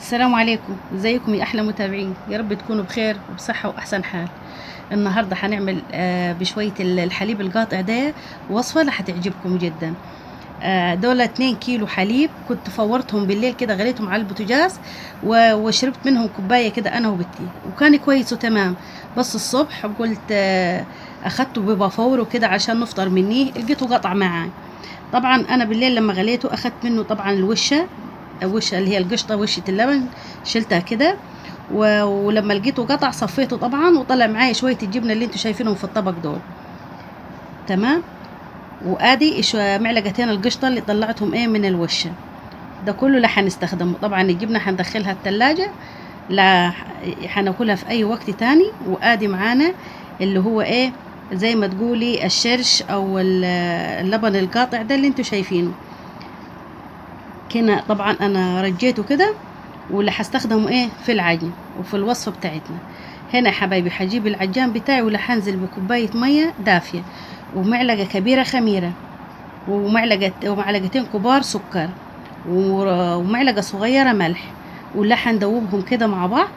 السلام عليكم، ازيكم يا احلى متابعين؟ يا رب تكونوا بخير وبصحة واحسن حال. النهارده هنعمل بشوية الحليب القاطع ده وصفة اللي هتعجبكم جدا. دول 2 كيلو حليب، كنت فورتهم بالليل كده، غليتهم على البوتاجاز وشربت منهم كوباية كده انا وبنتي، وكان كويس وتمام. بس الصبح قلت اخدته بفوره كده عشان نفطر منيه، لقيته قطع معاي. طبعا انا بالليل لما غليته اخدت منه طبعا الوشه اللي هي القشطه، وشه اللبن، شلتها كده. ولما لقيته قطع صفيته طبعا، وطلع معايا شويه الجبنه اللي انتوا شايفينهم في الطبق دول. تمام. وادي معلقتين القشطه اللي طلعتهم من الوشه. ده كله اللي هنستخدمه. طبعا الجبنه هندخلها التلاجة، لا هناكلها في اي وقت تاني. وادي معانا اللي هو زي ما تقولي الشرش او اللبن القاطع ده اللي انتوا شايفينه كده. طبعا انا رجيته كده، واللي هستخدمه في العجن وفي الوصفه بتاعتنا. هنا يا حبايبي هجيب العجان بتاعي، واللي هنزل بكوبايه ميه دافيه، ومعلقه كبيره خميره، ومعلقتين كبار سكر، ومعلقه صغيره ملح، واللي هندوبهم كده مع بعض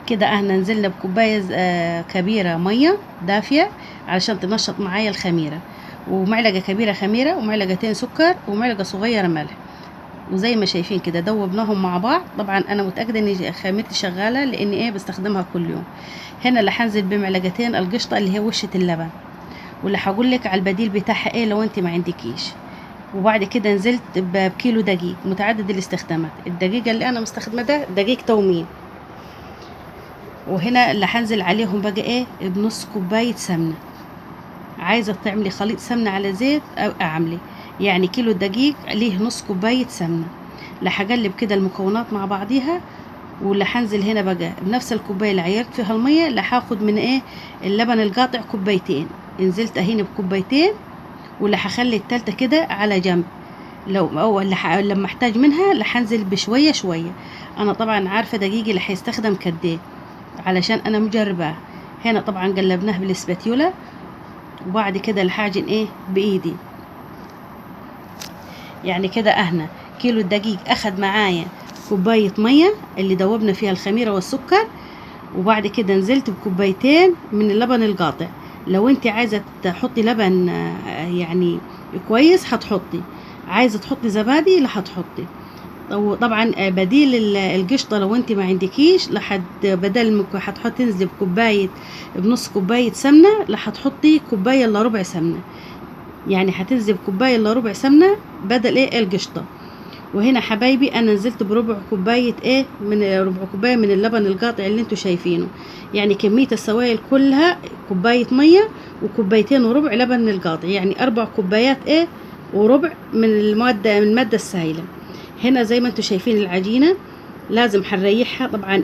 كده. احنا نزلنا بكوبايه كبيره ميه دافيه علشان تنشط معايا الخميره، ومعلقه كبيره خميره، ومعلقتين سكر، ومعلقه صغيره ملح. وزي ما شايفين كده دوبناهم مع بعض. طبعا انا متاكده ان خميرتي شغاله، لاني بستخدمها كل يوم. هنا اللي هنزل بمعلقتين القشطه اللي هي وشه اللبن، واللي هقول لك على البديل بتاعها لو انت ما عندكيش. وبعد كده نزلت بكيلو دقيق متعدد الاستخدامات. الدقيق اللي انا مستخدمه ده دقيق تومين. وهنا اللي هنزل عليهم بقى بنص كوبايه سمنه. عايزه تعملي خليط سمنه على زيت او اعملي، يعني كيلو دقيق ليه نص كوبايه سمنه. هقلب كده المكونات مع بعضيها. واللي هنزل هنا بقى بنفس الكوبايه اللي عيرت فيها الميه، اللي هاخد من اللبن القاطع كوبايتين. نزلت هنا بكوبايتين، واللي هخلي التالتة كده على جنب. لما احتاج منها اللي هنزل بشويه شويه. انا طبعا عارفه دقيقي اللي هيستخدم كديه علشان انا مجرباه. هنا طبعا قلبناه بالاسباتيولا، وبعد كده الحاجن بايدي. يعني كده اهنا كيلو الدقيق اخد معايا كوباية مية اللي دوبنا فيها الخميرة والسكر، وبعد كده نزلت بكوبايتين من اللبن القاطع. لو انت عايزة تحطي لبن يعني كويس هتحطي، عايزة تحطي زبادي لا هتحطي. طبعا بديل القشطة لو انت ما عندكيش، بدل هتحطي تنزلي بنص كوباية سمنة، لا هتحطي كوباية الا ربع سمنة. يعني هتنزل كوباية الا ربع سمنة بدل القشطة. وهنا حبايبي انا نزلت بربع كوبايه ربع كوبايه من اللبن القاطع اللي انتوا شايفينه. يعني كميه السوائل كلها كوبايه ميه وكوبايتين وربع لبن القاطع، يعني 4 كوبايات وربع من الماده السائله. هنا زي ما انتوا شايفين العجينه لازم هنريحها طبعا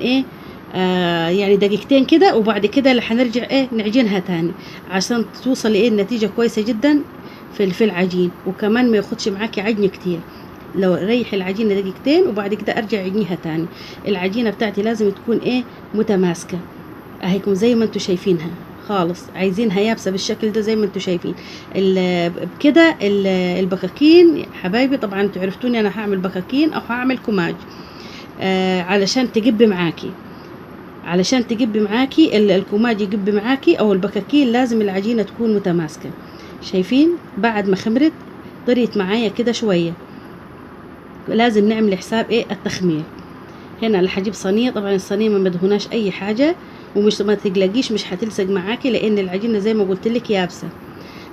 يعني دقيقتين كده، وبعد كده اللي هنرجع نعجنها تاني عشان توصل النتيجه كويسه جدا في العجين، وكمان ما ياخدش معاكي عجن كتير. لو ريح العجينه دقيقتين وبعد كده ارجع عجنيها تاني. العجينه بتاعتي لازم تكون متماسكه اهيكم زي ما انتوا شايفينها خالص. عايزينها يابسه بالشكل ده زي ما انتوا شايفين كده. البكاكين حبايبي طبعا انتوا عرفتوني انا هعمل بكاكين او هعمل كوماج علشان تجب معاكي. الكوماج يجب معاكي او البكاكين لازم العجينه تكون متماسكه. شايفين بعد ما خمرت طريت معايا كده شويه، لازم نعمل حساب التخمير. هنا اللي هجيب صينيه، طبعا الصينيه ما مدهوناش اي حاجه، ومش ما تقلقيش مش هتلصق معاكي لان العجينه زي ما قلت لك يابسه.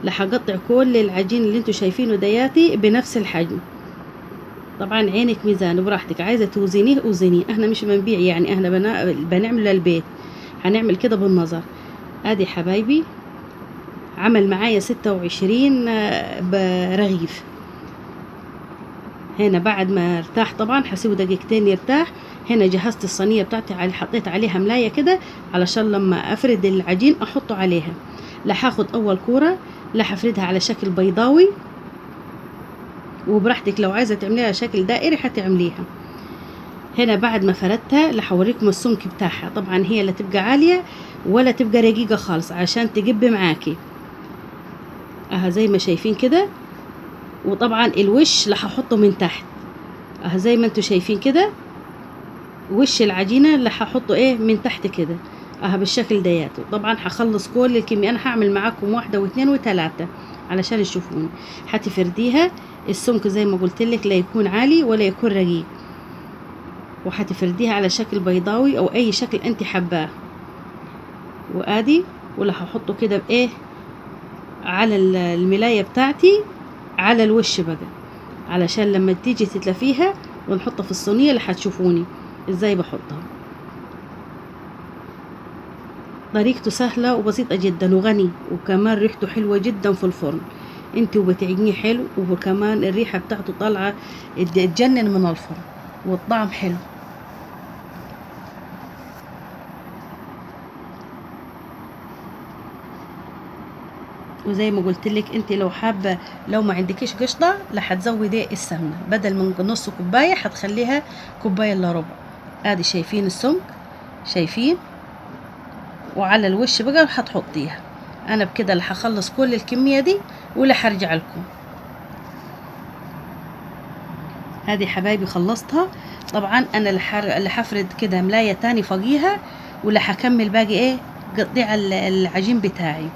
هقطع كل العجين اللي انتوا شايفينه دياتي بنفس الحجم. طبعا عينك ميزان براحتك، عايزه توزنيه اوزنيه. احنا مش بنبيع، يعني احنا بنعمل للبيت، هنعمل كده بالنظر. ادي حبايبي عمل معايا 26 برغيف. هنا بعد ما ارتاح طبعا هسيبه دقيقتين يرتاح. هنا جهزت الصينيه بتاعتي، حطيت عليها ملايه كده علشان لما افرد العجين احطه عليها. هاخد اول كوره هفردها على شكل بيضاوي، وبراحتك لو عايزه تعمليها شكل دائري هتعمليها. هنا بعد ما فردتها هوريكم السمك بتاعها. طبعا هي لا تبقى عاليه ولا تبقى رقيقه خالص عشان تجب معاكي زي ما شايفين كده. وطبعا الوش هحطه من تحت زي ما انتوا شايفين كده وش العجينة اللي هحطه ايه من تحت كده بالشكل دياته. طبعا هخلص كل الكمية، انا هعمل معاكم 1 و2 و3 علشان تشوفوني. هتفرديها السمك زي ما قلت لك، لا يكون عالي ولا يكون رقيق، وهتفرديها على شكل بيضاوي او اي شكل انت حباه. وادي ولا هحطه كده بايه على الملاية بتاعتي على الوش بقى، علشان لما تيجي تتلفيها ونحطها في الصينية اللي هتشوفوني ازاي بحطها. طريقته سهلة وبسيطة جدا وغني، وكمان ريحته حلوة جدا في الفرن. انت وبتعجنيه حلو، وكمان الريحة بتاعته طالعة تجنن من الفرن، والطعم حلو. وزي ما قلت لك انت لو حابه، لو ما عندكيش قشطه لا هتزودي السمنه، بدل من نص كوبايه هتخليها كوبايه الا ربع. ادي شايفين السمك، شايفين؟ وعلى الوش بقى هتحطيها. انا بكده اللي هخلص كل الكميه دي ولا هرجع لكم. هذه حبايبي خلصتها. طبعا انا اللي هفرد كده ملايه تاني فوقيها، ولا هكمل باقي ايه قطيع العجين بتاعي،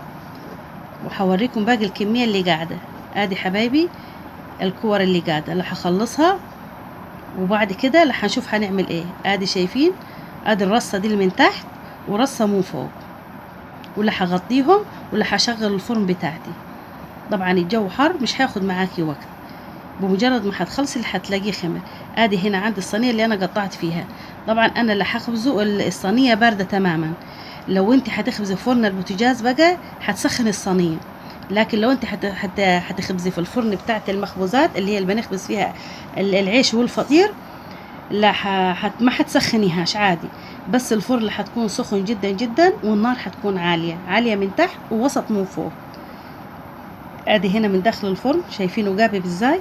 وهوريكم باقي الكميه اللي قاعده. ادي حبايبي الكور اللي قاعده اللي هخلصها، وبعد كده اللي هنشوف هنعمل ايه. ادي شايفين؟ ادي الرصه دي اللي من تحت ورصه من فوق، ولا هغطيهم ولا هشغل الفرن بتاعتي. طبعا الجو حر مش هياخد معاكي وقت، بمجرد ما هتخلصي اللي هتلاقيه خمر. ادي هنا عندي الصينيه اللي انا قطعت فيها. طبعا انا اللي هخبزه الصينيه بارده تماما. لو انت هتخبزي في فرن البوتاجاز بقى هتسخن الصينيه، لكن لو انت هتخبزي في الفرن بتاعت المخبوزات اللي هي اللي بنخبز فيها العيش والفطير، لا ما هتسخنيهاش عادي، بس الفرن هتكون سخن جدا جدا، والنار هتكون عاليه من تحت ووسط من فوق. ادي هنا من داخل الفرن شايفينه جابب ازاي؟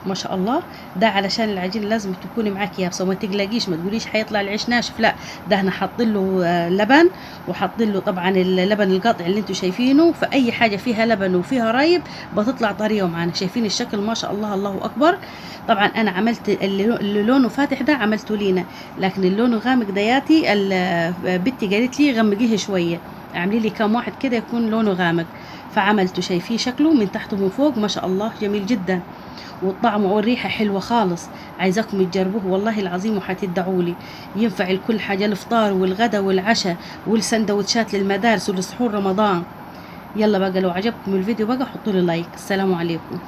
ما شاء الله. ده علشان العجين لازم تكوني معاكي يابسه، وما تقلقيش ما تقوليش هيطلع العيش ناشف، لا ده احنا حاطين له لبن، وحاطين له طبعا اللبن القاطع اللي انتوا شايفينه. فاي حاجه فيها لبن وفيها رايب بتطلع طريه معانا. شايفين الشكل؟ ما شاء الله الله اكبر. طبعا انا عملت اللي لونه فاتح ده عملته لينا، لكن اللون غامق دياتي بنتي قالت لي غمقيه شويه، اعملي لي كام واحد كده يكون لونه غامق، فعملته. شايفيه شكله من تحت ومن فوق؟ ما شاء الله جميل جدا، والطعم والريحة حلوة خالص. عايزاكم تجربوه والله العظيم وحتدعوا لي. ينفع لكل حاجة، الفطار والغدا والعشاء والسندوتشات للمدارس ولسحور رمضان. يلا بقى لو عجبكم الفيديو بقى حطوا لي لايك. السلام عليكم.